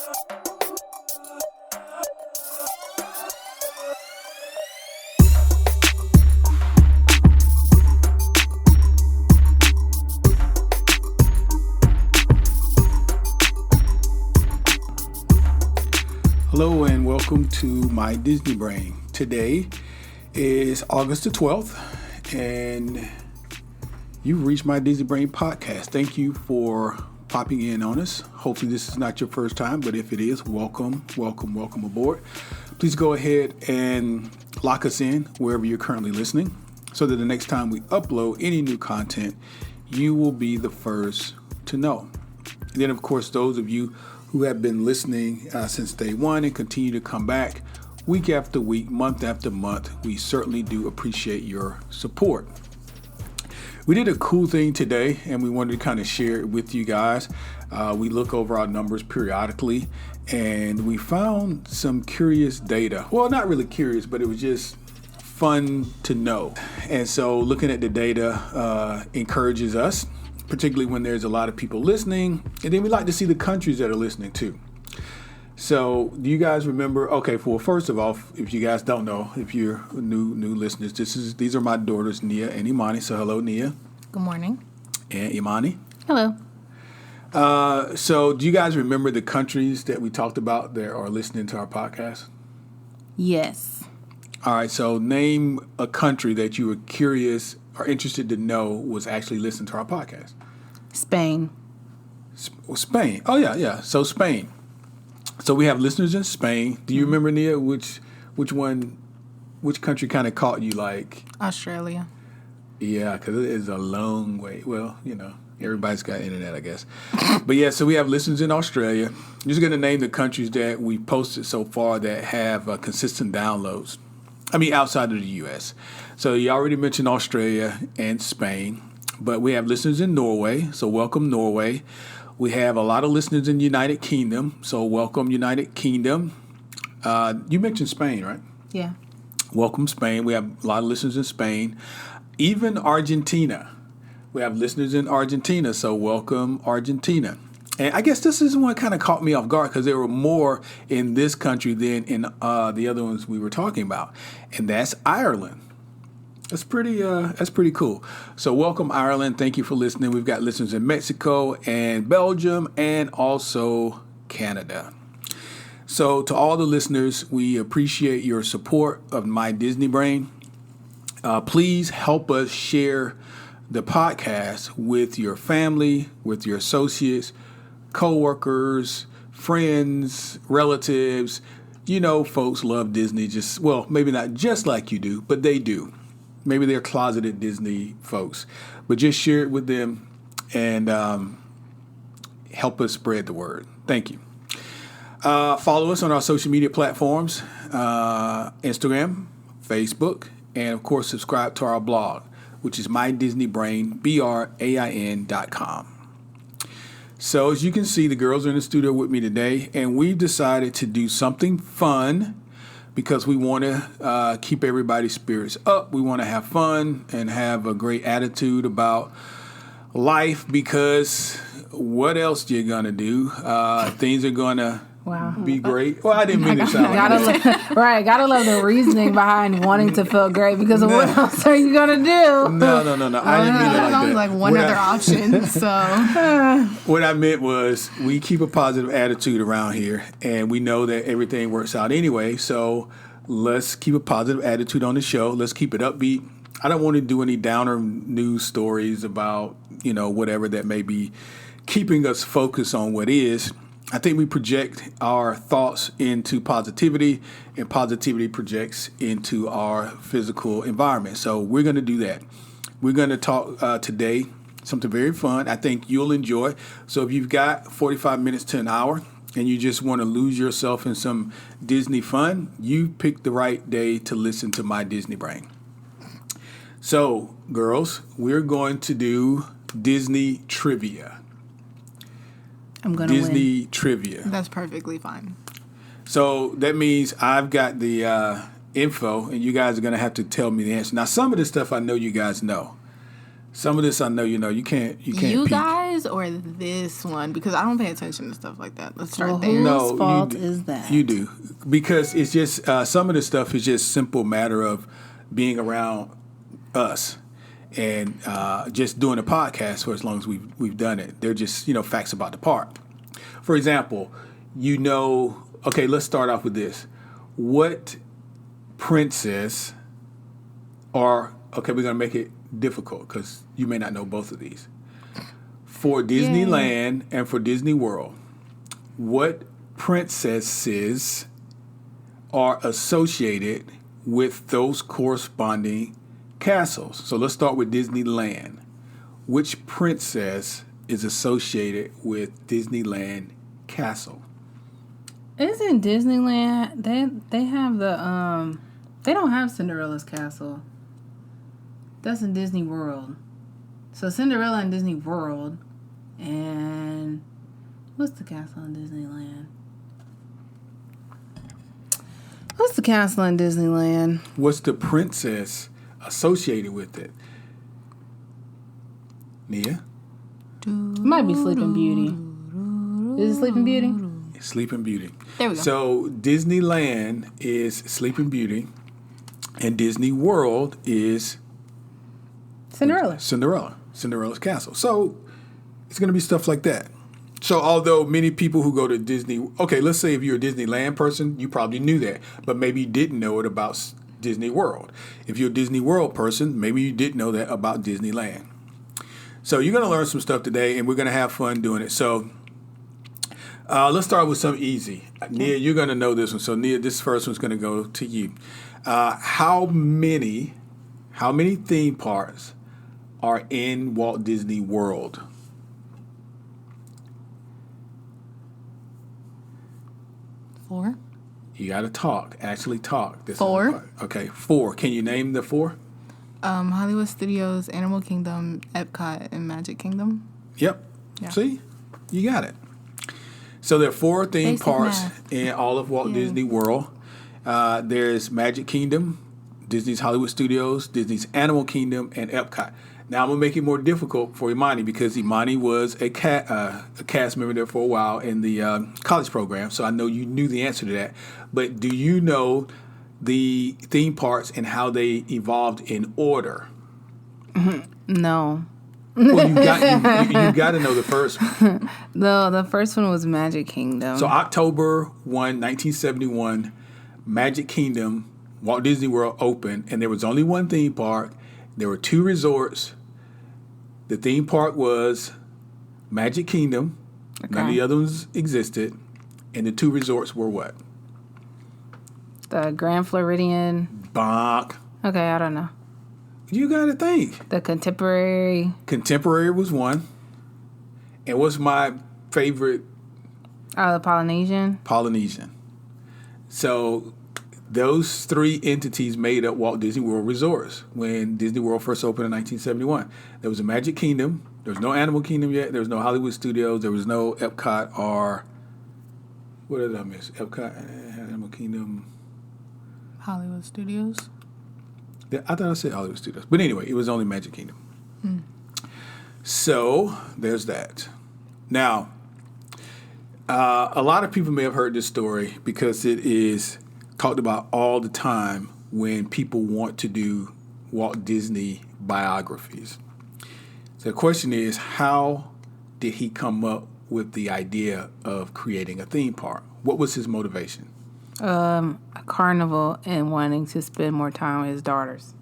Hello and welcome to my Disney Brain. Today is August the 12th and you've reached my Disney Brain podcast. Thank you for popping in on us. Hopefully this is not your first time, but if it is, welcome aboard. Please go ahead and lock us in wherever you're currently listening so that the next time we upload any new content, you will be the first to know. And then, of course, those of you who have been listening since day one and continue to come back week after week, month after month, we certainly do appreciate your support. We did a cool thing today, and we wanted to kind of share it with you guys. We look over our numbers periodically, and we found some curious data. Well, not really curious, but it was just fun to know. And so looking at the data encourages us, particularly when there's a lot of people listening. And then we like to see the countries that are listening too. So do you guys remember? Okay, well, first of all, if you guys don't know, if you're new listeners, these are my daughters, Nia and Imani. So hello, Nia. Good morning. And Imani. Hello. So do you guys remember the countries that we talked about that are listening to our podcast? Yes. All right, so name a country that you were curious or interested to know was actually listening to our podcast. Spain. Spain. Oh, yeah. So Spain. So we have listeners in Spain. Do you remember, Nia, which country kind of caught you like? Australia. Yeah, because it is a long way. Well, everybody's got internet, I guess. But yeah, so we have listeners in Australia. I'm just going to name the countries that we posted so far that have consistent downloads. I mean, outside of the U.S. So you already mentioned Australia and Spain, but we have listeners in Norway. So welcome, Norway. We have a lot of listeners in United Kingdom. So welcome, United Kingdom. You mentioned Spain, right? Yeah. Welcome, Spain. We have a lot of listeners in Spain. Even Argentina. We have listeners in Argentina. So welcome, Argentina. And I guess this is one kind of caught me off guard because there were more in this country than in the other ones we were talking about, and that's Ireland. That's pretty cool. So welcome, Ireland. Thank you for listening. We've got listeners in Mexico and Belgium and also Canada. So to all the listeners, we appreciate your support of My Disney Brain. Please help us share the podcast with your family, with your associates, co-workers, friends, relatives. Folks love Disney maybe not just like you do, but they do. Maybe they're closeted Disney folks, but just share it with them and help us spread the word. Thank you. Follow us on our social media platforms, Instagram, Facebook, and of course, subscribe to our blog, which is mydisneybrain.com. So as you can see, the girls are in the studio with me today, and we've decided to do something fun because we want to keep everybody's spirits up. We want to have fun and have a great attitude about life because what else you're going to do? Things are going to be great. Well, I didn't mean to sound like that. Gotta love the reasoning behind wanting to feel great because of what else are you going to do? No. I didn't mean it like that. Like one other option. So what I meant was we keep a positive attitude around here, and we know that everything works out anyway. So let's keep a positive attitude on the show. Let's keep it upbeat. I don't want to do any downer news stories about, whatever that may be keeping us focused on what is. I think we project our thoughts into positivity, and positivity projects into our physical environment. So we're going to do that. We're going to talk today something very fun. I think you'll enjoy. So if you've got 45 minutes to an hour and you just want to lose yourself in some Disney fun, you picked the right day to listen to My Disney Brain. So, girls, we're going to do Disney trivia. I'm going to win. Disney trivia. That's perfectly fine. So that means I've got the info, and you guys are going to have to tell me the answer. Now, some of this stuff I know you guys know. Some of this I know you know. You can't You peek. guys or this one? Because I don't pay attention to stuff like that. Let's start Well, there. whose No, fault you, is that? You do. Because it's just, some of the stuff is just simple matter of being around us and just doing a podcast for as long as we've done it. They're just, facts about the park. For example, okay, let's start off with this. What princess we're going to make it difficult because you may not know both of these. For Disneyland and for Disney World, what princesses are associated with those corresponding castles? So let's start with Disneyland. Which princess is associated with Disneyland Castle? Isn't Disneyland? They have the They don't have Cinderella's castle. That's in Disney World. So Cinderella in Disney World, and what's the castle in Disneyland? What's the castle in Disneyland? What's the princess associated with it? Nia? It might be Sleeping Beauty. Is it Sleeping Beauty? Sleeping Beauty. There we go. So Disneyland is Sleeping Beauty, and Disney World is Cinderella's castle. So it's going to be stuff like that. So although many people who go to Disney, okay, let's say if you're a Disneyland person, you probably knew that, but maybe you didn't know it about Disney World. If you're a Disney World person, maybe you didn't know that about Disneyland. So you're going to learn some stuff today, and we're going to have fun doing it. So let's start with something easy. Nia, you're going to know this one. So Nia, this first one's going to go to you. How many theme parks are in Walt Disney World? Four. You got to actually talk. This Four. Is the part. Okay, 4. Can you name the 4? Hollywood Studios, Animal Kingdom, Epcot, and Magic Kingdom. Yep. Yeah. See? You got it. So there are 4 theme Basic parks math. in all of Walt Disney World. There's Magic Kingdom, Disney's Hollywood Studios, Disney's Animal Kingdom, and Epcot. Now I'm going to make it more difficult for Imani because Imani was a cast member there for a while in the college program, so I know you knew the answer to that. But do you know the theme parks and how they evolved in order? No. Well, you got to know the first one. The first one was Magic Kingdom. So October 1, 1971, Magic Kingdom, Walt Disney World opened, and there was only one theme park. There were 2 resorts. The theme park was Magic Kingdom. Okay. None of the other ones existed. And the 2 resorts were what? The Grand Floridian. Bonk. Okay, I don't know. You got to think. The Contemporary. Contemporary was one. And what's my favorite? Oh, the Polynesian. Polynesian. So those 3 entities made up Walt Disney World Resorts when Disney World first opened in 1971. There was a Magic Kingdom. There was no Animal Kingdom yet. There was no Hollywood Studios. There was no Epcot or... What did I miss? Epcot, Animal Kingdom... Hollywood Studios. I thought I said Hollywood Studios. But anyway, it was only Magic Kingdom. So, there's that. Now, a lot of people may have heard this story because it is talked about all the time when people want to do Walt Disney biographies. So the question is, how did he come up with the idea of creating a theme park? What was his motivation? A carnival and wanting to spend more time with his daughters.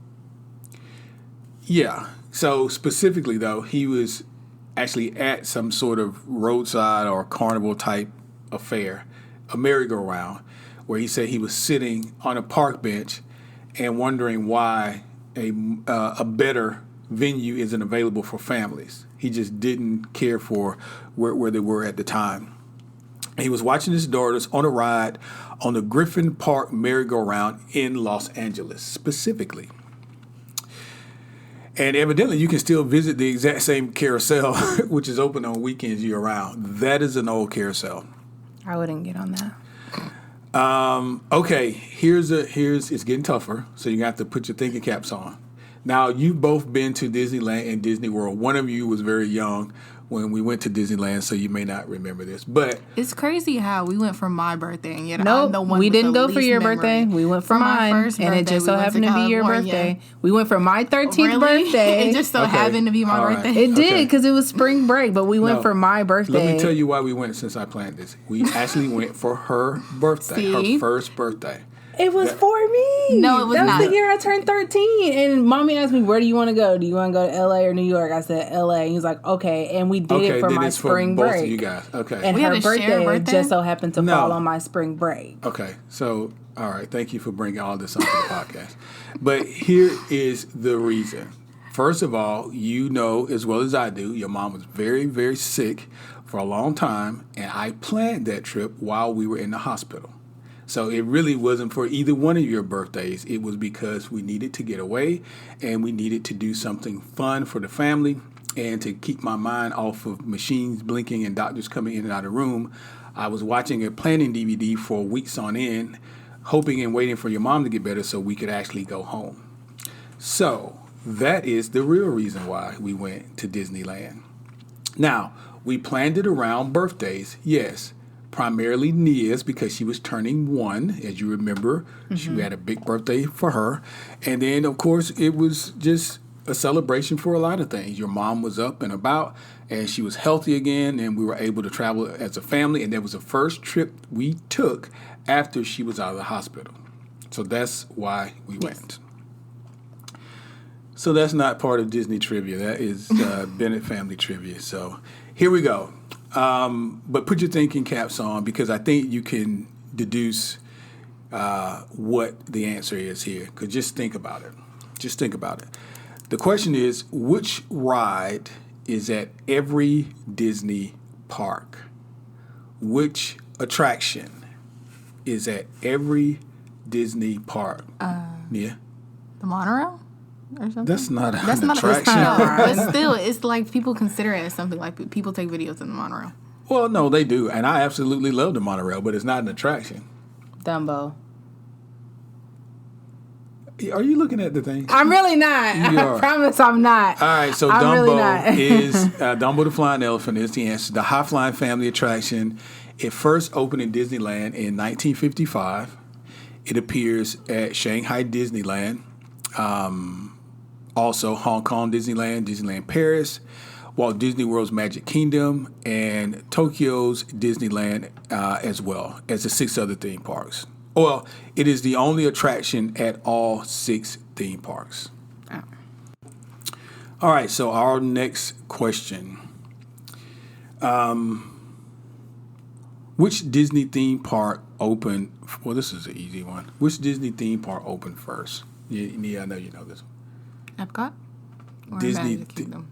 Yeah. So specifically, though, he was actually at some sort of roadside or carnival type affair, a merry-go-round, where he said he was sitting on a park bench and wondering why a better venue isn't available for families. He just didn't care for where they were at the time. He was watching his daughters on a ride on the Griffin Park merry-go-round in Los Angeles, specifically. And evidently, you can still visit the exact same carousel, which is open on weekends year-round. That is an old carousel. I wouldn't get on that. Okay, here's it's getting tougher, so you have to put your thinking caps on. Now, you've both been to Disneyland and Disney World. One of you was very young when we went to Disneyland, so you may not remember this. But It's crazy how we went for my birthday, and yet Nope, I'm the one we with didn't the go for least your memory. birthday. We went for my mine, first and it birthday, just so we went happened to be your California. birthday. We went for my 13th Really? birthday. It just so Okay. happened to be my All right. birthday. It did because it was spring break, but we went No. for my birthday. let me tell you why we went since I planned this. We actually went for her birthday, See? her first birthday. It was for me. No, it was that not. was the year I turned 13. And mommy asked me, where do you want to go? Do you want to go to LA or New York? I said LA. And he was like, okay. And we did it for then my it's spring for both break. of you guys. Okay. And We had her a shared birthday birthday? just so happened to No. fall on my spring break. Okay, so all right, thank you for bringing all this onto the podcast. But here is the reason. First of all, you know as well as I do, your mom was very, very sick for a long time, and I planned that trip while we were in the hospital. So it really wasn't for either one of your birthdays. It was because we needed to get away, and we needed to do something fun for the family, and to keep my mind off of machines blinking and doctors coming in and out of the room. I was watching a planning DVD for weeks on end, hoping and waiting for your mom to get better so we could actually go home. So that is the real reason why we went to Disneyland. Now, we planned it around birthdays, yes. Primarily Nia's because she was turning 1, as you remember. She had a big birthday for her. And then, of course, it was just a celebration for a lot of things. Your mom was up and about, and she was healthy again, and we were able to travel as a family. And that was the first trip we took after she was out of the hospital. So that's why we went. So that's not part of Disney trivia. That is Bennett family trivia. So here we go. But put your thinking caps on because I think you can deduce what the answer is here. Because just think about it. Just think about it. The question is, which ride is at every Disney park? Which attraction is at every Disney park? Yeah. The monorail or something? That's not an That's not attraction. but still, it's like people consider it as something like people take videos in the monorail. Well, no, they do. And I absolutely love the monorail, but it's not an attraction. Dumbo. Are you looking at the thing? I'm really not. You I are. promise I'm not. All right, so I'm Dumbo really not. is Dumbo the Flying Elephant is the answer. The High Flying Family attraction. It first opened in Disneyland in 1955. It appears at Shanghai Disneyland, also Hong Kong Disneyland, Disneyland Paris, Walt Disney World's Magic Kingdom, and Tokyo's Disneyland as well as the 6 other theme parks. Well, it is the only attraction at all 6 theme parks. Oh. All right, so our next question. Which Disney theme park opened? Well, this is an easy one. Which Disney theme park opened first? Yeah, I know you know this one. Epcot? Or Disney Magic Kingdom?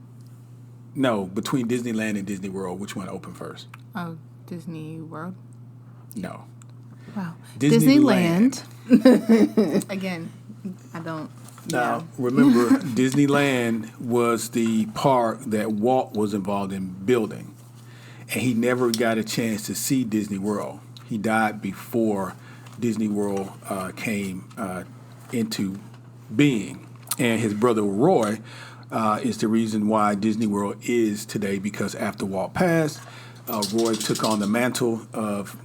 No, between Disneyland and Disney World, which one opened first? Oh, Disney World? No. Wow. Disneyland. Again, I don't. Now, remember, Disneyland was the park that Walt was involved in building, and he never got a chance to see Disney World. He died before Disney World came into being, and his brother Roy is the reason why Disney World is today, because after Walt passed, Roy took on the mantle of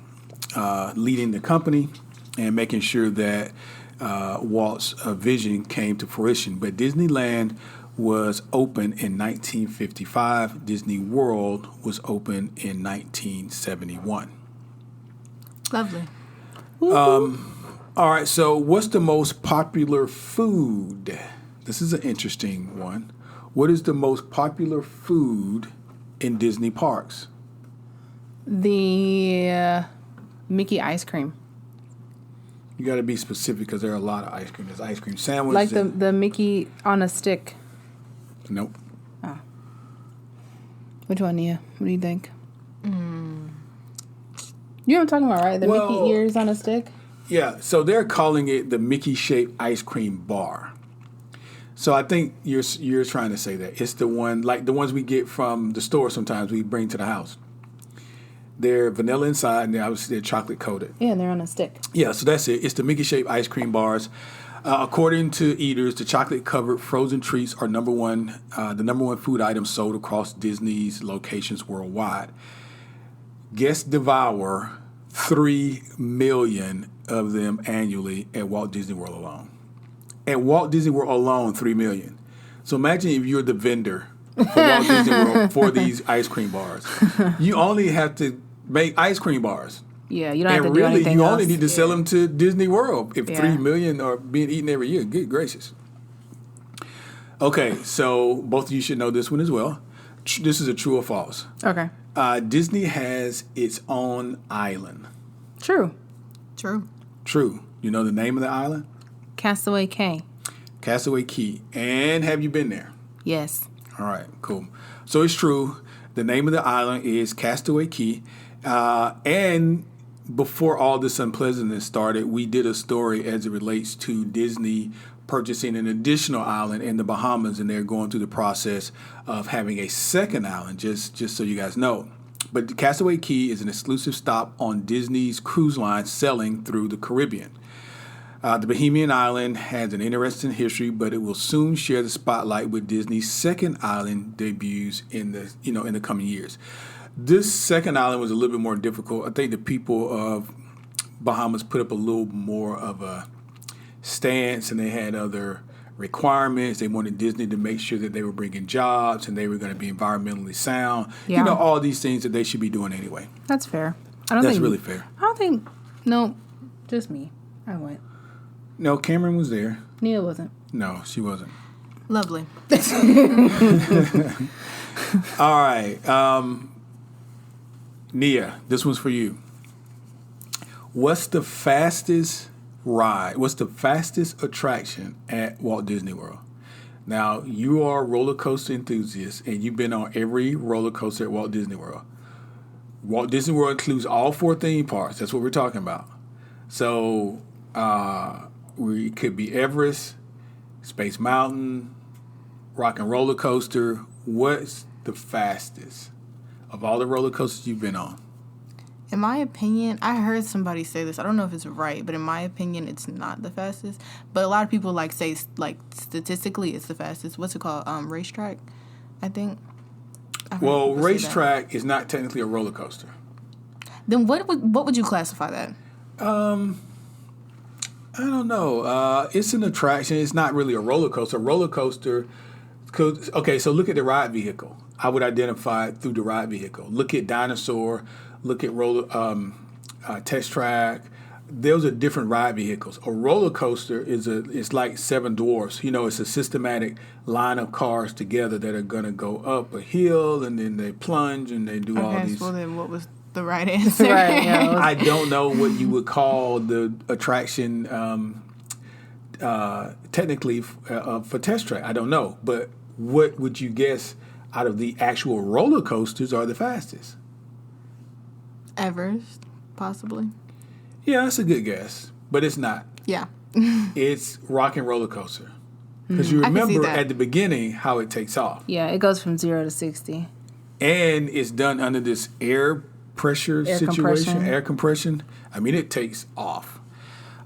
leading the company and making sure that Walt's vision came to fruition. But Disneyland was open in 1955. Disney World was open in 1971. Lovely. All right, so what's the most popular food? This is an interesting one. What is the most popular food in Disney parks? The Mickey ice cream. You got to be specific because there are a lot of ice cream. There's ice cream sandwich. Like the Mickey on a stick. Nope. Oh. Which one, Nia? What do you think? You know what I'm talking about, right? The Mickey ears on a stick? Yeah, so they're calling it the Mickey-shaped ice cream bar. So I think you're trying to say that. It's the one, like the ones we get from the store sometimes we bring to the house. They're vanilla inside, and they're obviously chocolate coated. Yeah, and they're on a stick. Yeah, so that's it. It's the Mickey-shaped ice cream bars. According to eaters, the chocolate-covered frozen treats are the number one food item sold across Disney's locations worldwide. Guests devour 3 million of them annually at Walt Disney World alone. At Walt Disney World alone, 3 million. So imagine if you're the vendor for Walt Disney World for these ice cream bars. You only have to make ice cream bars. Yeah, you don't have to do anything you else. only need to sell them to Disney World if 3 million are being eaten every year. Good gracious. Okay, so both of you should know this one as well. This is a true or false. Okay. Disney has its own island. True. True. You know the name of the island? Castaway Cay. Castaway Cay. And have you been there? Yes. All right, cool. So it's true. The name of the island is Castaway Cay. And before all this unpleasantness started, we did a story as it relates to Disney purchasing an additional island in the Bahamas, and they're going through the process of having a second island, just so you guys know. But Castaway Cay is an exclusive stop on Disney's cruise line sailing through the Caribbean. The Bahamian island has an interesting history, but it will soon share the spotlight with Disney's second island debuts in the coming years. This second island was a little bit more difficult. I think the people of Bahamas put up a little more of a stance, and they had other requirements. They wanted Disney to make sure that they were bringing jobs and they were going to be environmentally sound. Yeah. All these things that they should be doing anyway. That's fair. That's really fair. I don't think. No, just me. I went. No, Cameron was there. Nia wasn't. No, she wasn't. Lovely. All right. Nia, this one's for you. What's the fastest ride? What's the fastest attraction at Walt Disney World? Now, you are a roller coaster enthusiast, and you've been on every roller coaster at Walt Disney World. Walt Disney World includes all 4 theme parks. That's what we're talking about. So, we could be Everest, Space Mountain, Rock and Roller Coaster. What's the fastest of all the roller coasters you've been on? In my opinion, I heard somebody say this. I don't know if it's right, but in my opinion, it's not the fastest. But a lot of people say statistically, it's the fastest. What's it called? Racetrack, I think. Well, Racetrack is not technically a roller coaster. Then what would you classify that? I don't know. It's an attraction. It's not really a roller coaster. A roller coaster. Okay, so look at the ride vehicle. I would identify it through the ride vehicle. Look at Dinosaur. Look at Test Track. Those are different ride vehicles. A roller coaster it's like Seven Dwarfs. It's a systematic line of cars together that are going to go up a hill, and then they plunge and they do all these. Well, then what was the right answer? Right, yeah. I don't know what you would call the attraction technically for Test Track. I don't know. But what would you guess out of the actual roller coasters are the fastest? Everest, possibly. Yeah, that's a good guess, but it's not. Yeah. It's Rock and Roller Coaster. Because you remember at the beginning how it takes off. Yeah, it goes from 0 to 60. And it's done under this air pressure situation, air compression. I mean, it takes off.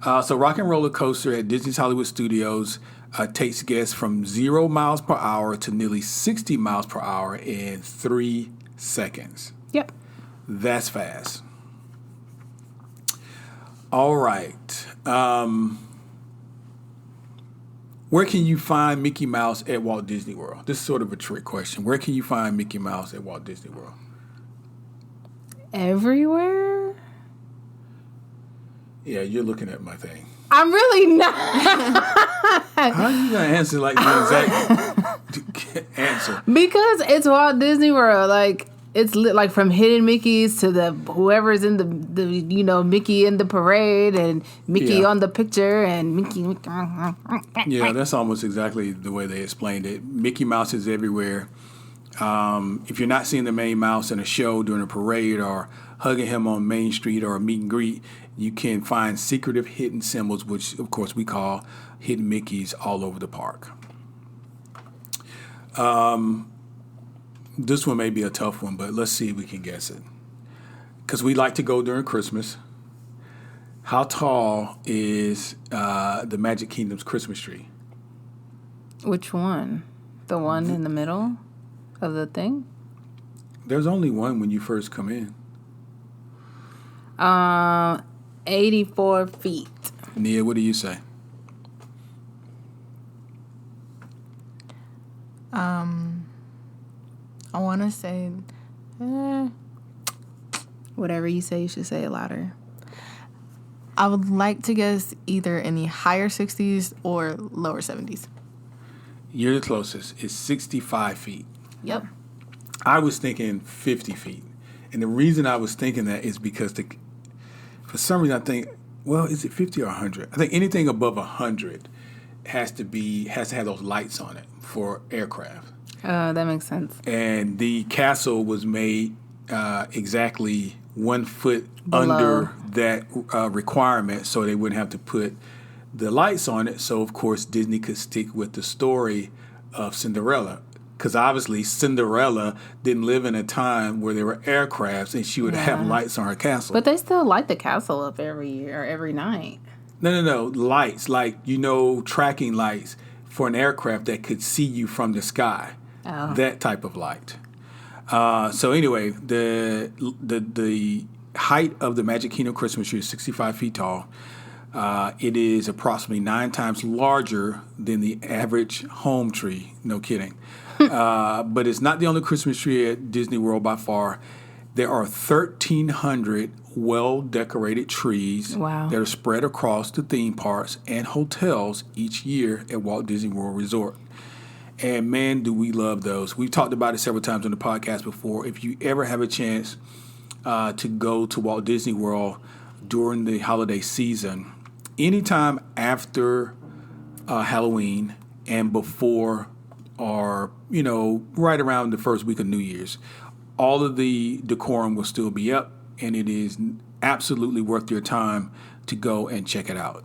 So Rock and Roller Coaster at Disney's Hollywood Studios takes guests from 0 miles per hour to nearly 60 miles per hour in 3 seconds. Yep. That's fast. All right. Where can you find Mickey Mouse at Walt Disney World? This is sort of a trick question. Where can you find Mickey Mouse at Walt Disney World? Everywhere? Yeah, you're looking at my thing. I'm really not. How are you going to answer like the exact answer? Because it's Walt Disney World. Like, it's like from hidden Mickeys to the whoever's in the Mickey in the parade and Mickey on the picture and Mickey. Yeah, that's almost exactly the way they explained it. Mickey Mouse is everywhere. If you're not seeing the Main Mouse in a show during a parade or hugging him on Main Street or a meet and greet, you can find secretive hidden symbols, which of course we call hidden Mickeys, all over the park. This one may be a tough one, but let's see if we can guess it. Because we like to go during Christmas. How tall is the Magic Kingdom's Christmas tree? Which one? The one in the middle of the thing? There's only one when you first come in. 84 feet. Nia, what do you say? I want to say, Whatever you say, you should say it louder. I would like to guess either in the higher 60s or lower 70s. You're the closest. It's 65 feet. Yep. I was thinking 50 feet. And the reason I was thinking that is because for some reason I think, well, is it 50 or 100? I think anything above 100 has to have those lights on it for aircraft. That makes sense. And the castle was made exactly 1 foot Below. under that requirement, so they wouldn't have to put the lights on it. So, of course, Disney could stick with the story of Cinderella. Because obviously Cinderella didn't live in a time where there were aircrafts and she would have lights on her castle. But they still light the castle up every year or every night. No. Lights, like, tracking lights for an aircraft that could see you from the sky. Oh. That type of light. So anyway, the height of the Magic Kingdom Christmas tree is 65 feet tall. It is approximately 9 times larger than the average home tree. No kidding. But it's not the only Christmas tree at Disney World by far. There are 1,300 well-decorated trees that are spread across the theme parks and hotels each year at Walt Disney World Resort. And man, do we love those. We've talked about it several times on the podcast before. If you ever have a chance to go to Walt Disney World during the holiday season, anytime after Halloween and before or, right around the first week of New Year's, all of the decorum will still be up, and it is absolutely worth your time to go and check it out.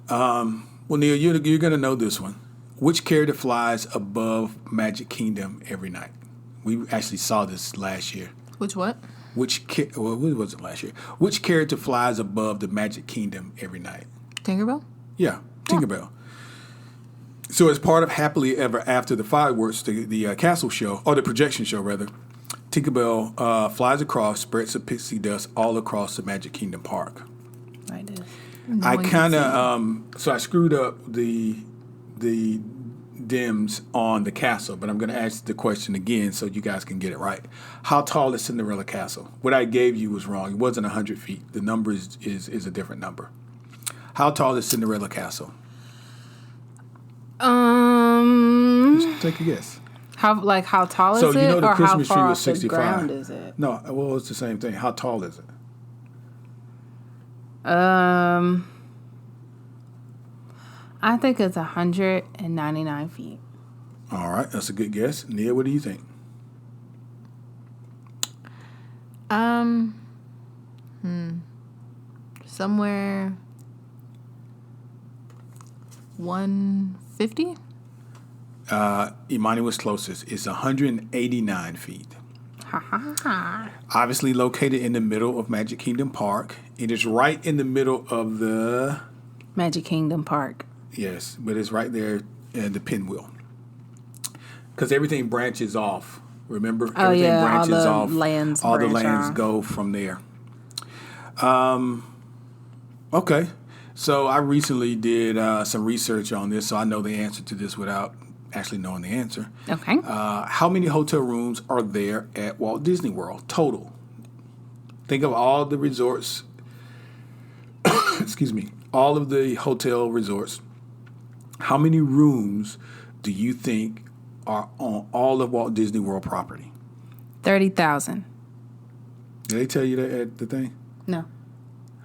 Well, Neil, you're going to know this one. Which character flies above Magic Kingdom every night? We actually saw this last year. Which what? What was it last year? Which character flies above the Magic Kingdom every night? Tinkerbell? Yeah, Tinkerbell. So as part of Happily Ever After the fireworks, the castle show, or the projection show rather, Tinkerbell flies across, spreads some pixie dust all across the Magic Kingdom park. I did. I kind of so I screwed up the dims on the castle, but I'm going to ask the question again so you guys can get it right. How tall is Cinderella Castle? What I gave you was wrong. It wasn't 100 feet. The number is a different number. How tall is Cinderella Castle? Just take a guess. How tall is it? So you know the or Christmas how tree far was off 65. the ground is it? No, well, it's the same thing. How tall is it? I think it's 199 feet. All right, that's a good guess. Nia, what do you think? Somewhere 150? Imani was closest. It's 189 feet. Ha ha ha. Obviously located in the middle of Magic Kingdom Park. It is right in the middle of the... Magic Kingdom Park. Yes, but it's right there at the pinwheel. Because everything branches off. Remember? Everything branches all off. the lands all the branch lands off. go from there. Okay. So I recently did some research on this, so I know the answer to this without actually knowing the answer. Okay. How many hotel rooms are there at Walt Disney World total? Think of all the resorts. Excuse me. All of the hotel resorts. How many rooms do you think are on all of Walt Disney World property? 30,000. Did they tell you that at the thing? No.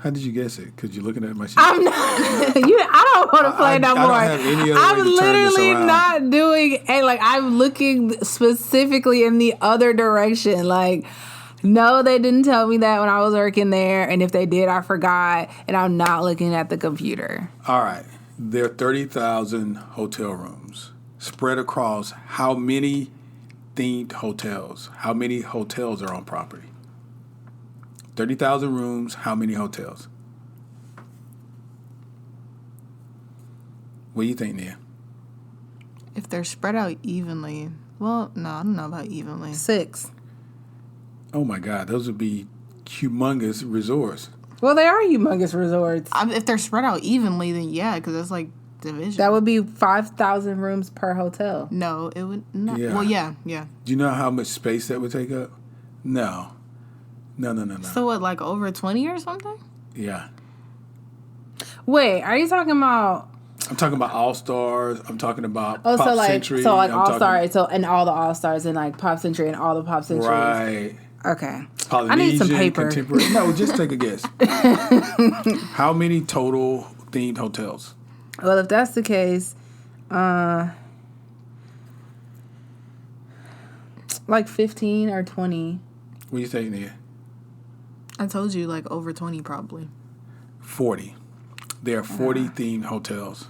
How did you guess it? Because you're looking at my sheet. I'm not. I don't want to play no more. I don't have any other I'm way to turn this literally around. not doing. I'm looking specifically in the other direction. Like, no, they didn't tell me that when I was working there, and if they did, I forgot. And I'm not looking at the computer. All right. There are 30,000 hotel rooms spread across how many themed hotels? How many hotels are on property? 30,000 rooms. How many hotels? What do you think, Nia? If they're spread out evenly, well, no, I don't know about evenly. 6. Oh my God, those would be humongous resorts. Well, they are humongous resorts. If they're spread out evenly, then yeah, because that's like division. That would be 5,000 rooms per hotel. No, it would not. Yeah. Well, yeah. Do you know how much space that would take up? No. So what, like over 20 or something? Yeah. Wait, are you talking about? I'm talking about All Stars. I'm talking about Oh, Pop so like Century. All Stars, and all the All Stars, and like Pop Century and all the Pop Centuries. Right. Okay. Polynesian, I need some paper. Contemporary. No, just take a guess. How many total themed hotels? Well, if that's the case, like 15 or 20. What do you think, Nia? I told you like over 20 probably. 40. There are 40 themed hotels.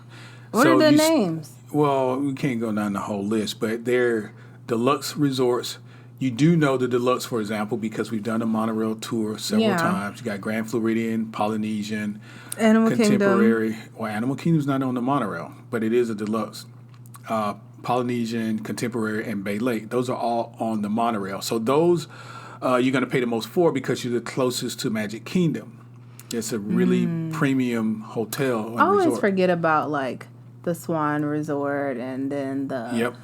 What are the names? Well, we can't go down the whole list, but they're deluxe resorts. You do know the deluxe, for example, because we've done a monorail tour several times. You got Grand Floridian, Polynesian, Animal Contemporary. Kingdom. Well, Animal Kingdom's not on the monorail, but it is a deluxe. Polynesian, Contemporary, and Bay Lake. Those are all on the monorail. So those you're going to pay the most for because you're the closest to Magic Kingdom. It's a really premium hotel. I always forget about like the Swan Resort and then the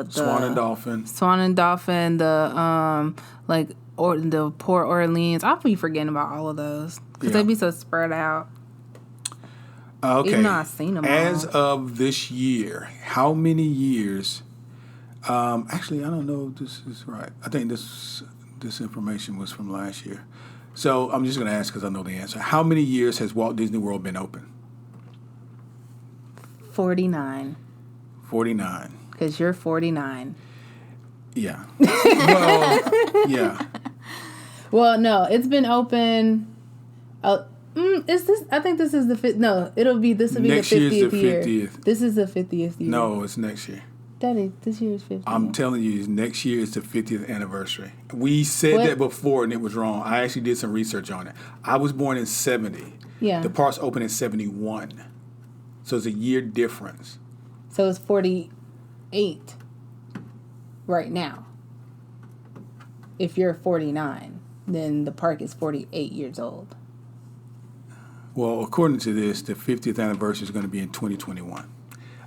Swan and Dolphin. Swan and Dolphin, the the Port Orleans. I'll be forgetting about all of those because they'd be so spread out. Okay. Even though I've seen them As all. of this year, how many years? Actually, I don't know if this is right. I think this information was from last year. So I'm just going to ask because I know the answer. How many years has Walt Disney World been open? 49. 49. Because you're 49. Yeah. Well, yeah. Well, no, it's been open. Is this? I think this is the fifth. No, this will be the 50th Next year's the year. 50th. This is the 50th year. No, it's next year. Daddy, this year is 50th. I'm telling you, next year is the 50th anniversary. We said that before, and it was wrong. I actually did some research on it. I was born in 70. Yeah. The parks opened in 71. So it's a year difference. So it's 48 right now. If you're 49, then the park is 48 years old. Well, according to this, the 50th anniversary is going to be in 2021.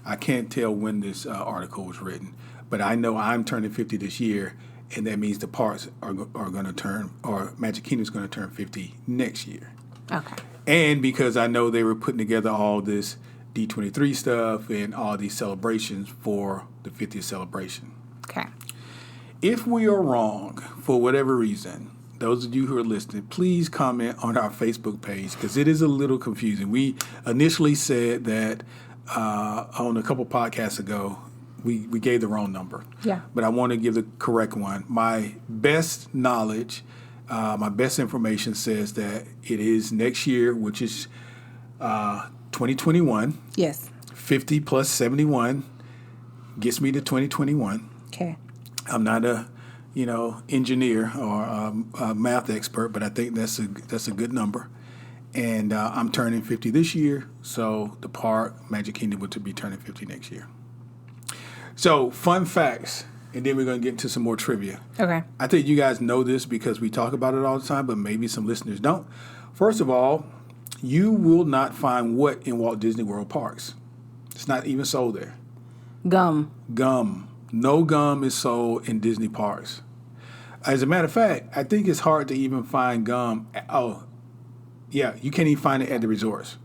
I can't tell when this article was written, but I know I'm turning 50 this year, and that means the parks are going to turn, or Magic Kingdom is going to turn 50 next year. Okay. And because I know they were putting together all this D23 stuff and all these celebrations for the 50th celebration. Okay. If we are wrong for whatever reason, those of you who are listening, please comment on our Facebook page because it is a little confusing. We initially said that on a couple podcasts ago, we gave the wrong number. Yeah. But I want to give the correct one. My best knowledge, my best information says that it is next year, which is 2021. Yes. 50 plus 71 gets me to 2021. Okay. I'm not a engineer or a math expert, but I think that's a good number. And I'm turning 50 this year, so the park, Magic Kingdom, would be turning 50 next year. So, fun facts, and then we're going to get into some more trivia. Okay. I think you guys know this because we talk about it all the time, but maybe some listeners don't. First of all, you will not find what in Walt Disney World parks. It's not even sold there. Gum. No gum is sold in Disney parks. As a matter of fact, I think it's hard to even find gum. Yeah, you can't even find it at the resorts.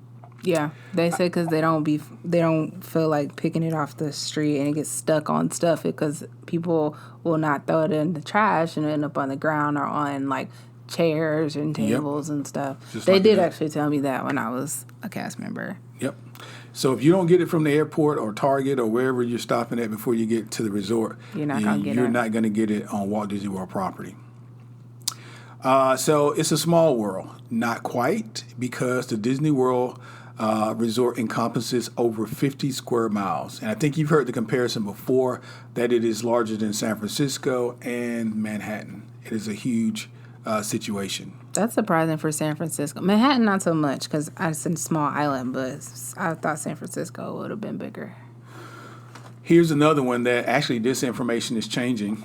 Yeah, they say because they don't feel like picking it off the street and it gets stuck on stuff because people will not throw it in the trash and end up on the ground or on like chairs and tables and stuff. They did actually tell me that when I was a cast member. Yep. So if you don't get it from the airport or Target or wherever you're stopping at before you get to the resort, you're not going to get it on Walt Disney World property. So it's a small world. Not quite, because the Disney World resort encompasses over 50 square miles. And I think you've heard the comparison before that it is larger than San Francisco and Manhattan. It is a huge situation. That's surprising for San Francisco. Manhattan, not so much, because it's a small island, but I thought San Francisco would have been bigger. Here's another one that actually this information is changing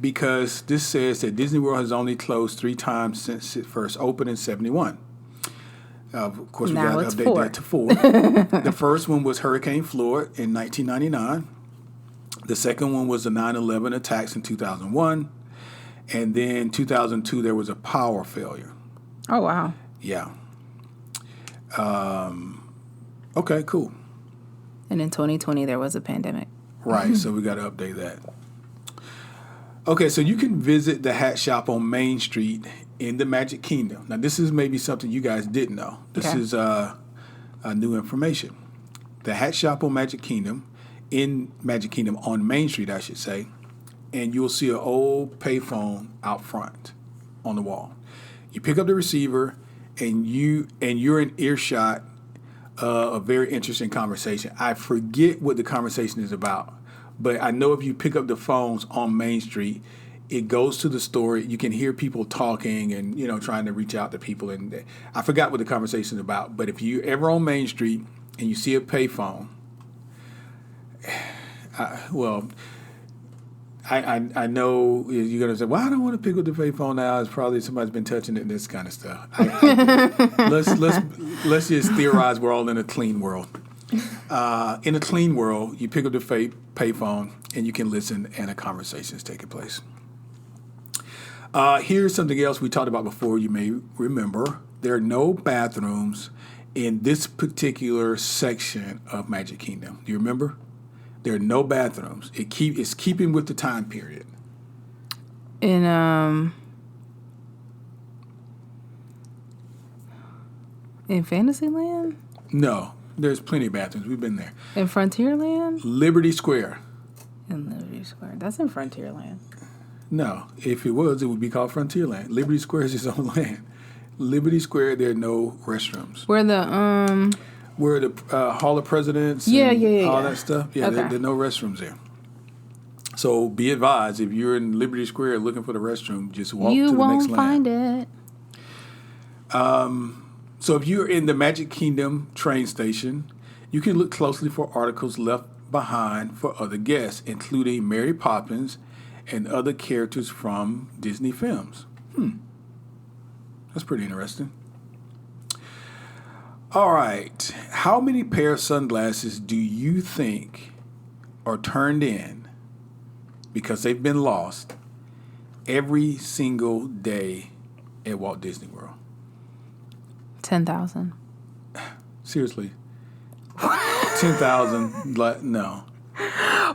because this says that Disney World has only closed 3 times since it first opened in 1971. Of course, we Now got to it's update 4. that to 4. The first one was Hurricane Floyd in 1999. The second one was the 9/11 attacks in 2001. And then 2002, there was a power failure. Oh, wow. Yeah. Okay, cool. And in 2020, there was a pandemic. Right, so we got to update that. Okay, so you can visit the hat shop on Main Street in the Magic Kingdom. Now, this is maybe something you guys didn't know. This is new information. The hat shop on Magic Kingdom, in Magic Kingdom on Main Street, I should say, and you'll see an old payphone out front on the wall. You pick up the receiver, and you're in earshot a very interesting conversation. I forget what the conversation is about, but I know if you pick up the phones on Main Street, it goes to the store. You can hear people talking and trying to reach out to people. And I forgot what the conversation is about. But if you're ever on Main Street and you see a payphone, I know you're going to say, well, I don't want to pick up the payphone now. It's probably somebody's been touching it and this kind of stuff. Let's just theorize we're all in a clean world. In a clean world, you pick up the payphone and you can listen and a conversation is taking place. Here's something else we talked about before. You may remember there are no bathrooms in this particular section of Magic Kingdom. Do you remember? There are no bathrooms. It's keeping with the time period. In Fantasyland? No, there's plenty of bathrooms. We've been there. In Frontierland? Liberty Square. In Liberty Square. That's in Frontierland. No, if it was, it would be called Frontierland. Liberty Square is its own land. Liberty Square, there are no restrooms. Where the Hall of Presidents, all that stuff. Yeah, okay. there are no restrooms there. So be advised, if you're in Liberty Square looking for the restroom, just walk to the next land. You won't find it. So if you're in the Magic Kingdom train station, you can look closely for articles left behind for other guests, including Mary Poppins and other characters from Disney films. That's pretty interesting. All right. How many pair of sunglasses do you think are turned in because they've been lost every single day at Walt Disney World? 10,000. Seriously. 10,000? No.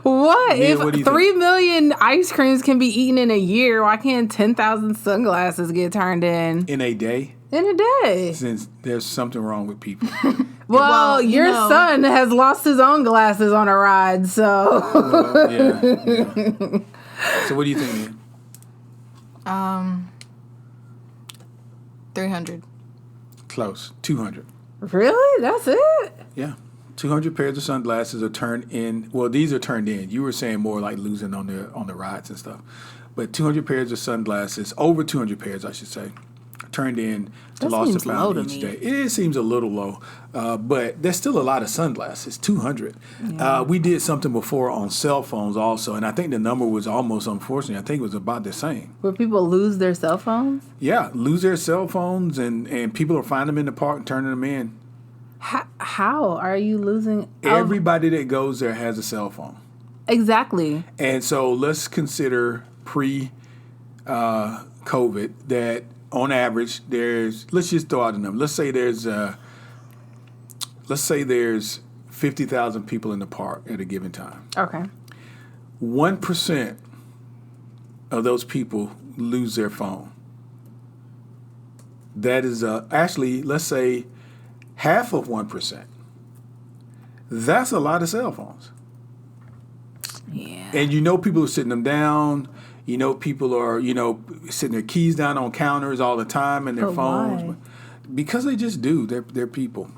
What? Mia, If what do you 3 million ice creams can be eaten in a year, why can't 10,000 sunglasses get turned in? In a day? In a day. Since there's something wrong with people. Well, your son has lost his own glasses on a ride, so. Well, yeah. So what do you think, Mia? 300. Close. 200. Really? That's it? Yeah. 200 pairs of sunglasses are turned in. Well, these are turned in. You were saying more like losing on the rides and stuff. But 200 pairs of sunglasses, over 200 pairs, I should say, turned in to lost and found each day. It seems a little low, but there's still a lot of sunglasses, 200. Yeah. We did something before on cell phones also, and I think the number was almost, unfortunately, I think it was about the same. Where people lose their cell phones? Yeah, lose their cell phones, and people will find them in the park and turning them in. How are you losing? Everybody that goes there has a cell phone. Exactly. And so let's consider pre-COVID that on average let's just throw out a number. Let's say there's 50,000 people in the park at a given time. Okay. 1% of those people lose their phone. That is actually, let's say, half of 1%. That's a lot of cell phones. Yeah. And people are sitting them down. People are, sitting their keys down on counters all the time and their phones. Why? Because they just do. They're people.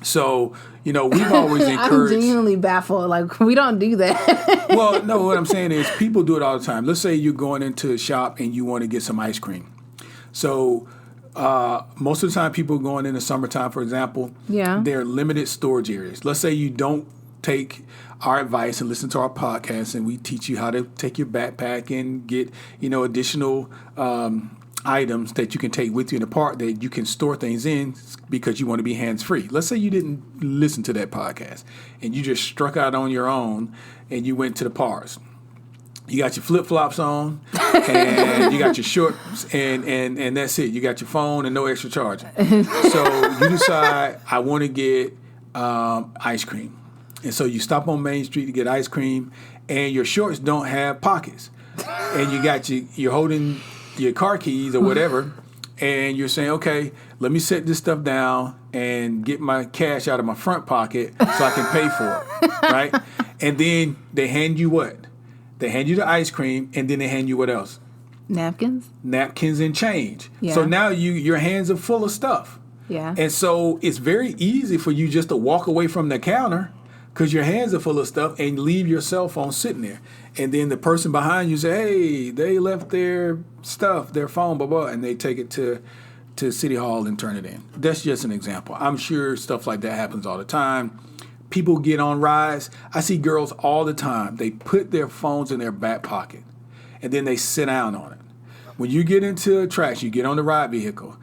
So, we've always encouraged. I'm genuinely baffled. Like, we don't do that. Well, no, what I'm saying is people do it all the time. Let's say you're going into a shop and you want to get some ice cream. So Most of the time, people going in the summertime, for example, Yeah. they're limited storage areas. Let's say you don't take our advice and listen to our podcast, and we teach you how to take your backpack and get, additional items that you can take with you in the park that you can store things in because you want to be hands-free. Let's say you didn't listen to that podcast and you just struck out on your own and you went to the parks. You got your flip-flops on, and you got your shorts, and that's it. You got your phone and no extra charging. So you decide, I want to get ice cream. And so you stop on Main Street to get ice cream, and your shorts don't have pockets. And you're holding your car keys or whatever, and you're saying, okay, let me set this stuff down and get my cash out of my front pocket so I can pay for it, right? And then they hand you what? They hand you the ice cream, and then they hand you what else? Napkins. Napkins and change. Yeah. So now your hands are full of stuff. Yeah. And so it's very easy for you just to walk away from the counter because your hands are full of stuff and leave your cell phone sitting there. And then the person behind you say, hey, they left their stuff, their phone, blah, blah, and they take it to City Hall and turn it in. That's just an example. I'm sure stuff like that happens all the time. People get on rides. I see girls all the time. They put their phones in their back pocket, and then they sit down on it. When you get into attraction, you get on the ride vehicle.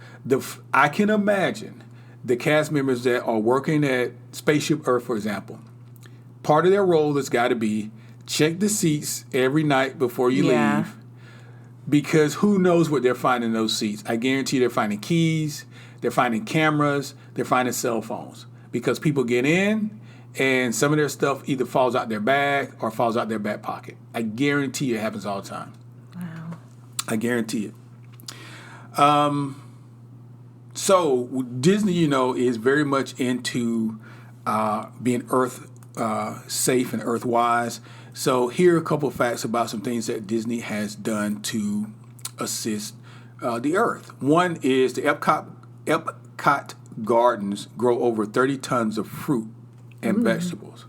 I can imagine the cast members that are working at Spaceship Earth, for example. Part of their role has got to be check the seats every night before you leave, because who knows what they're finding in those seats. I guarantee they're finding keys, they're finding cameras, they're finding cell phones, because people get in, and some of their stuff either falls out their bag or falls out their back pocket. I guarantee it happens all the time. Wow. I guarantee it. So Disney, is very much into being Earth safe and Earth wise. So here are a couple of facts about some things that Disney has done to assist the Earth. One is the Epcot gardens grow over 30 tons of fruit and vegetables.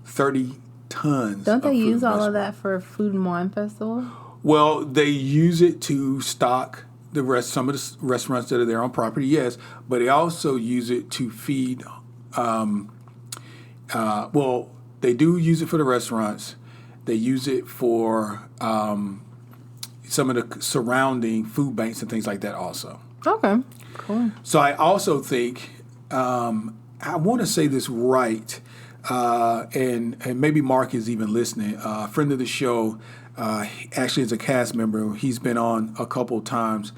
30 tons. Don't they of fruit use and all of vegetables. that for Food and Wine Festival? Well, they use it to stock some of the restaurants that are there on property, yes, but they also use it to feed. They do use it for the restaurants. They use it for some of the surrounding food banks and things like that also. Okay, cool. So I also think, I want to say this right, and maybe Mark is even listening. A friend of the show, actually is a cast member. He's been on a couple of times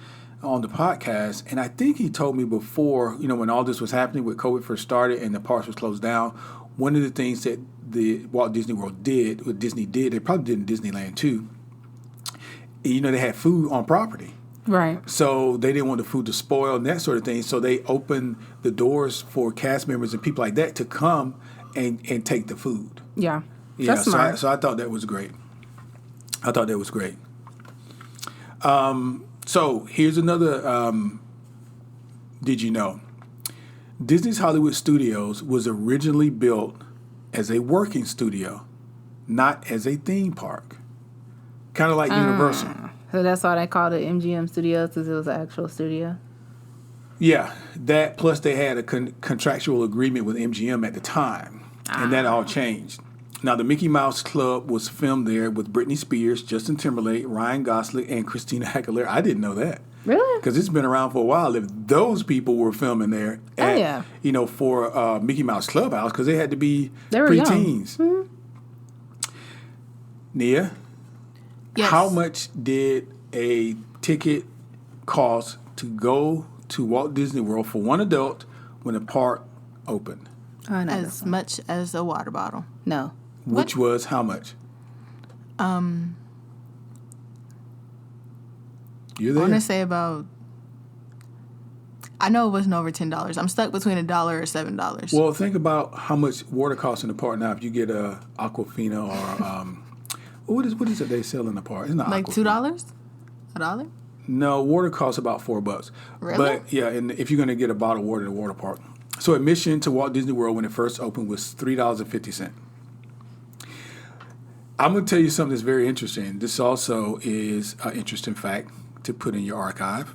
on the podcast, and I think he told me before, when all this was happening, when COVID first started and the parks was closed down, one of the things that the Walt Disney World did, what Disney did, they probably did in Disneyland too, they had food on property. Right. So they didn't want the food to spoil and that sort of thing. So they opened the doors for cast members and people like that to come and take the food. Yeah. Yeah. That's smart. So I thought that was great. So here's another. Did you know? Disney's Hollywood Studios was originally built as a working studio, not as a theme park. Kind of like Universal. So that's why they called it MGM Studios, because it was an actual studio? Yeah, that plus they had a contractual agreement with MGM at the time, and that all changed. Now, the Mickey Mouse Club was filmed there with Britney Spears, Justin Timberlake, Ryan Gosling, and Christina Aguilera. I didn't know that. Really? Because it's been around for a while. If those people were filming there at, for Mickey Mouse Clubhouse, because they had to be preteens. Mm-hmm. Nia? Yes. How much did a ticket cost to go to Walt Disney World for one adult when the park opened? Oh, no, As much as a water bottle. No. Which was how much? You're I there. want to say about. I know it wasn't over $10. I'm stuck between $1 or $7. Well, think about how much water costs in the park now. If you get a Aquafina or what is it they sell in the park? It's not Like Aquafina. $2? $1? No, water costs about $4. Really? But yeah, and if you're going to get a bottle of water at a water park. So admission to Walt Disney World when it first opened was $3.50. I'm going to tell you something that's very interesting. This also is an interesting fact to put in your archive.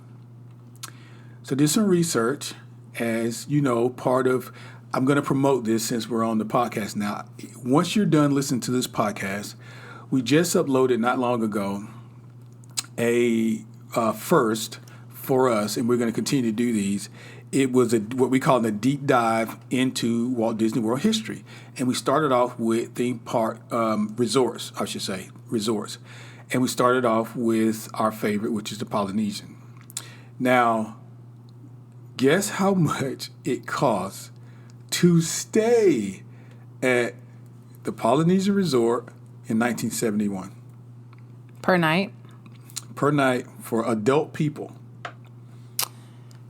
So did some research, as you know, part of, I'm going to promote this since we're on the podcast now. Once you're done listening to this podcast, we just uploaded not long ago a first for us, and we're going to continue to do these. It was what we call a deep dive into Walt Disney World history. And we started off with theme park resorts. And we started off with our favorite, which is the Polynesian. Now, guess how much it costs to stay at the Polynesian Resort in 1971? Per night? Per night for adult people.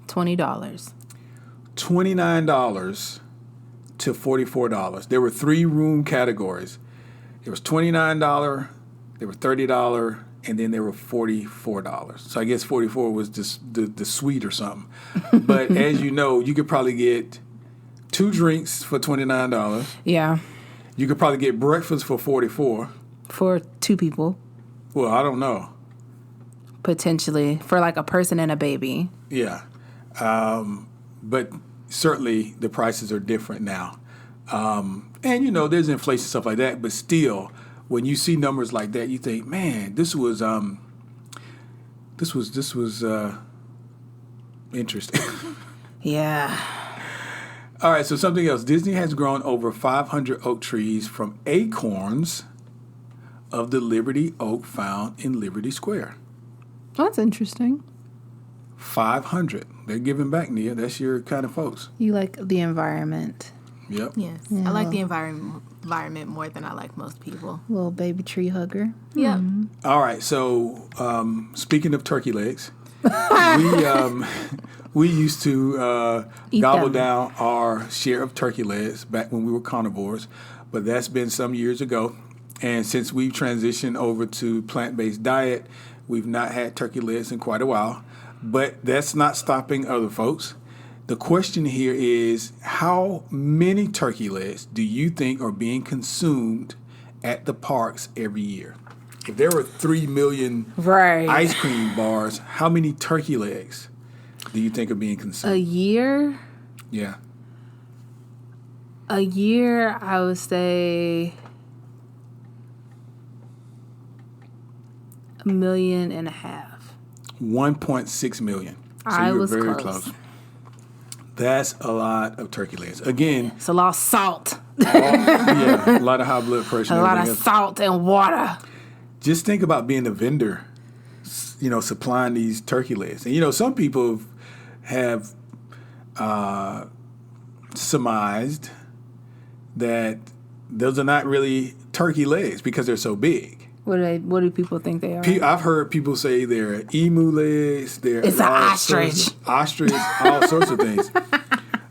$20. $29 to $44. There were 3 room categories. There was $29, there were $30, and then there were $44. So I guess 44 was just the suite or something. But as you know, you could probably get 2 drinks for $29. Yeah. You could probably get breakfast for $44. For 2 people. Well, I don't know. Potentially. For like a person and a baby. Yeah. But certainly the prices are different now. And, you know, there's inflation, stuff like that. But still, when you see numbers like that, you think, man, this was interesting. Yeah. All right, so something else. Disney has grown over 500 oak trees from acorns of the Liberty oak found in Liberty Square. That's interesting. 500. They're giving back, Nia. That's your kind of folks. You like the environment. Yep. Yes. Yeah. I like the environment more than I like most people. Little baby tree hugger. Yep. Mm-hmm. All right, so speaking of turkey legs, we used to gobble down our share of turkey legs back when we were carnivores, but that's been some years ago. And since we've transitioned over to plant-based diet, we've not had turkey legs in quite a while. But that's not stopping other folks. The question here is, how many turkey legs do you think are being consumed at the parks every year? If there were 3 million ice cream bars, how many turkey legs do you think are being consumed? A year? Yeah. A year, I would say 1.5 million. 1.6 million. So I you were was very close. That's a lot of turkey legs. Again, It's a lot of salt. a lot of high blood pressure. A and lot of everything else. salt and water. Just think about being a vendor, you know, supplying these turkey legs. And, you know, some people have surmised that those are not really turkey legs because they're so big. What do people think they are? I've heard people say they're emu legs. It's an ostrich. Ostrich, all sorts of things.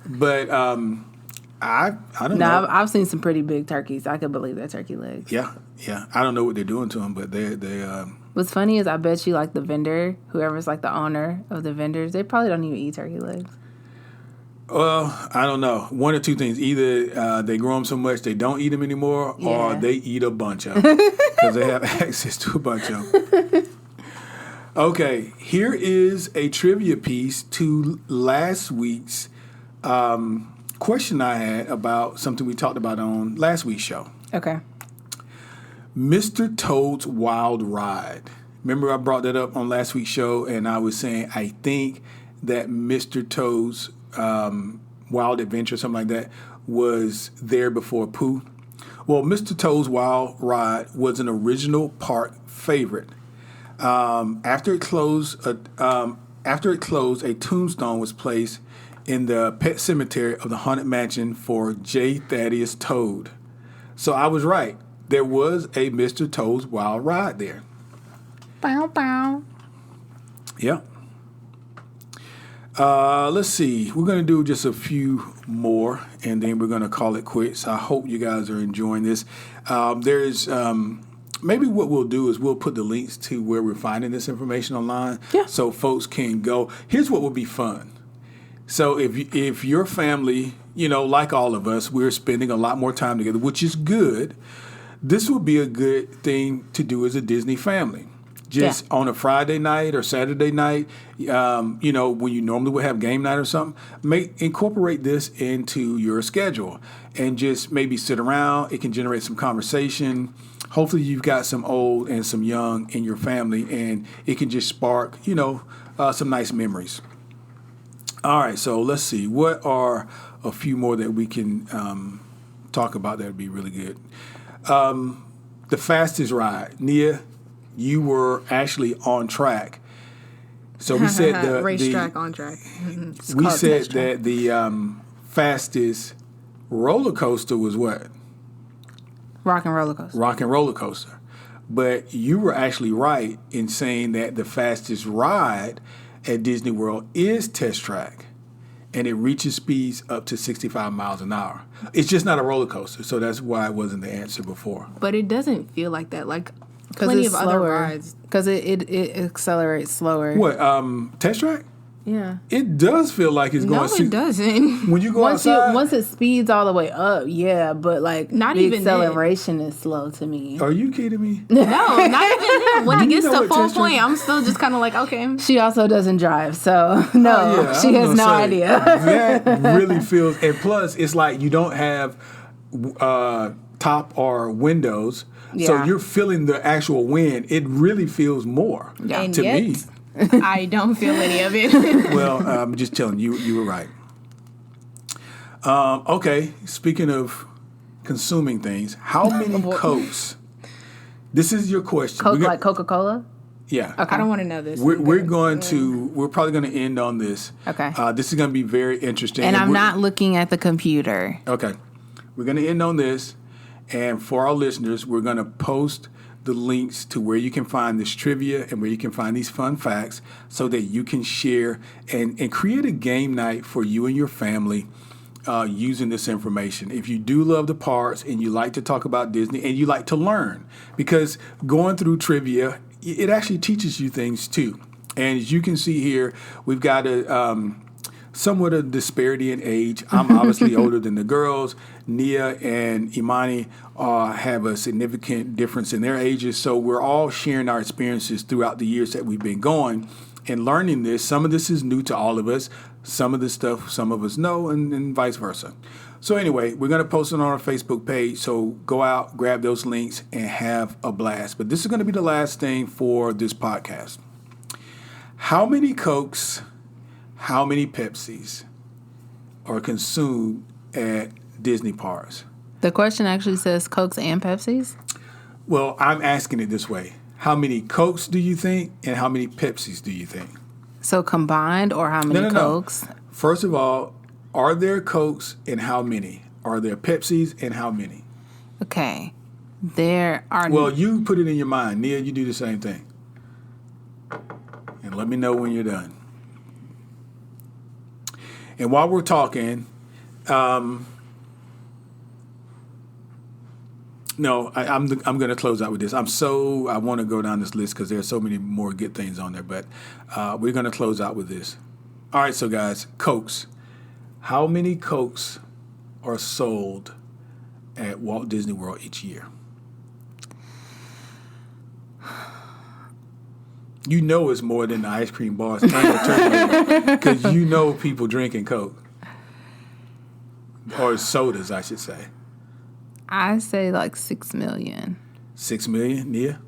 But I don't know. I've seen some pretty big turkeys. I could believe they're turkey legs. Yeah. I don't know what they're doing to them, but they. What's funny is I bet you like the vendor, whoever's like the owner of the vendors, they probably don't even eat turkey legs. Well, I don't know. One or two things. Either they grow them so much they don't eat them anymore, or they eat a bunch of them because they have access to a bunch of them. Okay, here is a trivia piece to last week's question I had about something we talked about on last week's show. Okay. Mr. Toad's Wild Ride. Remember I brought that up on last week's show, and I was saying I think that Mr. Toad's Wild Adventure, something like that, was there before Pooh. Well, Mr. Toad's Wild Ride was an original park favorite. After it closed, a tombstone was placed in the pet cemetery of the Haunted Mansion for J. Thaddeus Toad. So I was right. There was a Mr. Toad's Wild Ride there. Bow, bow. Yep. Let's see. We're going to do just a few more, and then we're going to call it quits. I hope you guys are enjoying this. There's maybe what we'll do is we'll put the links to where we're finding this information online, so folks can go. Here's what would be fun. So if your family, you know, like all of us, we're spending a lot more time together, which is good. This would be a good thing to do as a Disney family. just on a Friday night or Saturday night, when you normally would have game night or something, incorporate this into your schedule and just maybe sit around. It can generate some conversation. Hopefully you've got some old and some young in your family, and it can just spark, some nice memories. All right, so let's see. What are a few more that we can talk about that would be really good? The fastest ride. Nia, you were actually on track. So we said the racetrack on track. We said that the fastest roller coaster was what? Rock and roller coaster. Rock and roller coaster. But you were actually right in saying that the fastest ride at Disney World is Test Track, and it reaches speeds up to 65 miles an hour. It's just not a roller coaster, so that's why it wasn't the answer before. But it doesn't feel like that. Like plenty of other rides. Because it accelerates slower. What, Test Track? Yeah. It does feel like it's going... No, it doesn't. When you go outside... Once it speeds all the way up, yeah, but not the even acceleration is slow to me. Are you kidding me? No, not even then. When it gets to full Test Track- point, I'm still just kind of like, okay. She also doesn't drive, so no, she has no idea. That really feels... And plus, it's like you don't have top or windows, so you're feeling the actual wind. It really feels more to me. I don't feel any of it. Well, I'm just telling you, you were right. Okay, speaking of consuming things, how many Cokes? This is your question. Coke like Coca-Cola? Yeah. Okay. I don't want to know this. We're probably going to end on this. Okay. This is going to be very interesting. And I'm not looking at the computer. Okay. We're going to end on this. And for our listeners, we're going to post the links to where you can find this trivia and where you can find these fun facts so that you can share and create a game night for you and your family using this information. If you do love the parks and you like to talk about Disney and you like to learn, because going through trivia, it actually teaches you things too. And as you can see here, we've got somewhat a disparity in age. I'm obviously older than the girls. Nia and Imani have a significant difference in their ages. So we're all sharing our experiences throughout the years that we've been going and learning this. Some of this is new to all of us. Some of this stuff, some of us know, and vice versa. So anyway, we're going to post it on our Facebook page. So go out, grab those links, and have a blast. But this is going to be the last thing for this podcast. How many Cokes, how many Pepsis are consumed at Disney parks? The question actually says Cokes and Pepsis? Well, I'm asking it this way. How many Cokes do you think, and how many Pepsis do you think? So combined, or how many Cokes? No. First of all, are there Cokes and how many? Are there Pepsis and how many? Okay. There are... Well, you put it in your mind. Nia, you do the same thing. And let me know when you're done. And while we're talking... No, I'm going to close out with this. I want to go down this list because there are so many more good things on there, but we're going to close out with this. All right, so guys, Cokes. How many Cokes are sold at Walt Disney World each year? You know it's more than the ice cream bars and the turkey because you know people drinking Coke. Or sodas, I should say. I say like 6 million. 6 million, Nia?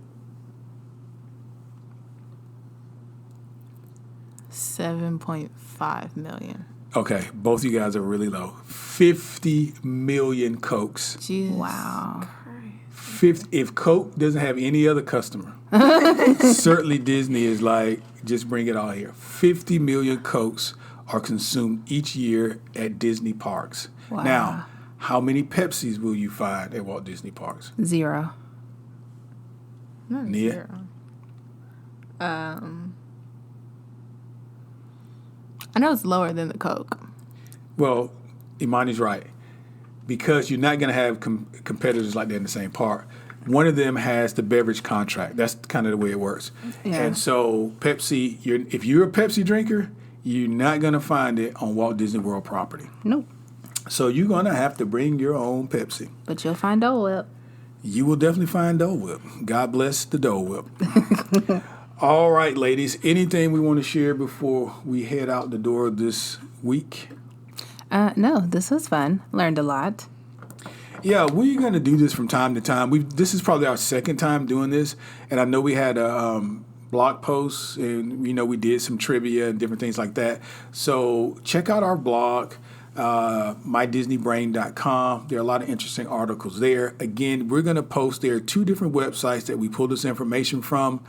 7.5 million. Okay, both you guys are really low. 50 million Cokes. Jesus. Wow. 50, if Coke doesn't have any other customer, certainly Disney is like, just bring it all here. 50 million Cokes are consumed each year at Disney parks. Wow. Now, how many Pepsis will you find at Walt Disney parks? 0. Not Nia? 0. I know it's lower than the Coke. Well, Imani's right. Because you're not going to have competitors like that in the same park. One of them has the beverage contract. That's kind of the way it works. Yeah. And so Pepsi, if you're a Pepsi drinker, you're not going to find it on Walt Disney World property. Nope. So you're going to have to bring your own Pepsi. But you'll find Dole Whip. you will definitely find Dole Whip. God bless the Dole Whip. All right, ladies. Anything we want to share before we head out the door this week? No, this was fun. Learned a lot. Yeah, we're going to do this from time to time. This is probably our second time doing this, and I know we had a blog post, and we did some trivia and different things like that. So check out our blog, mydisneybrain.com. There are a lot of interesting articles there. Again, we're going to post there 2 different websites that we pulled this information from.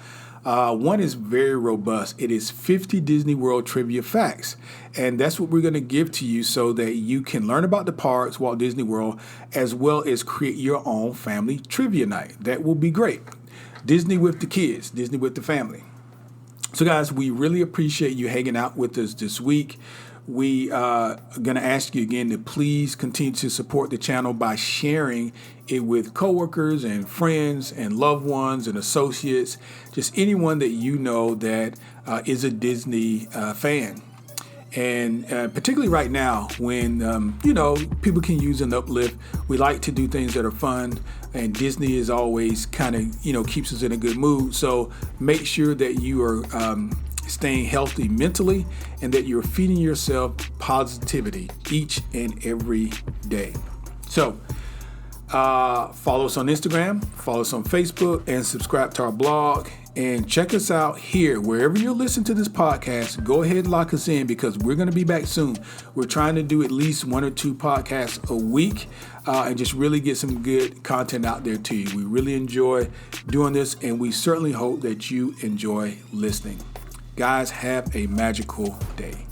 One is very robust. It is 50 Disney World trivia facts. And that's what we're going to give to you so that you can learn about the parks, Walt Disney World, as well as create your own family trivia night. That will be great. Disney with the kids, Disney with the family. So, guys, we really appreciate you hanging out with us this week. We are going to ask you again to please continue to support the channel by sharing it with coworkers and friends and loved ones and associates, just anyone that you know that is a Disney fan. And particularly right now when, people can use an uplift, we like to do things that are fun, and Disney is always kind of, keeps us in a good mood. So make sure that you are staying healthy mentally and that you're feeding yourself positivity each and every day. So follow us on Instagram, follow us on Facebook, and subscribe to our blog. And check us out here. Wherever you're listening to this podcast, go ahead and lock us in because we're going to be back soon. We're trying to do at least 1 or 2 podcasts a week and just really get some good content out there to you. We really enjoy doing this, and we certainly hope that you enjoy listening. Guys, have a magical day.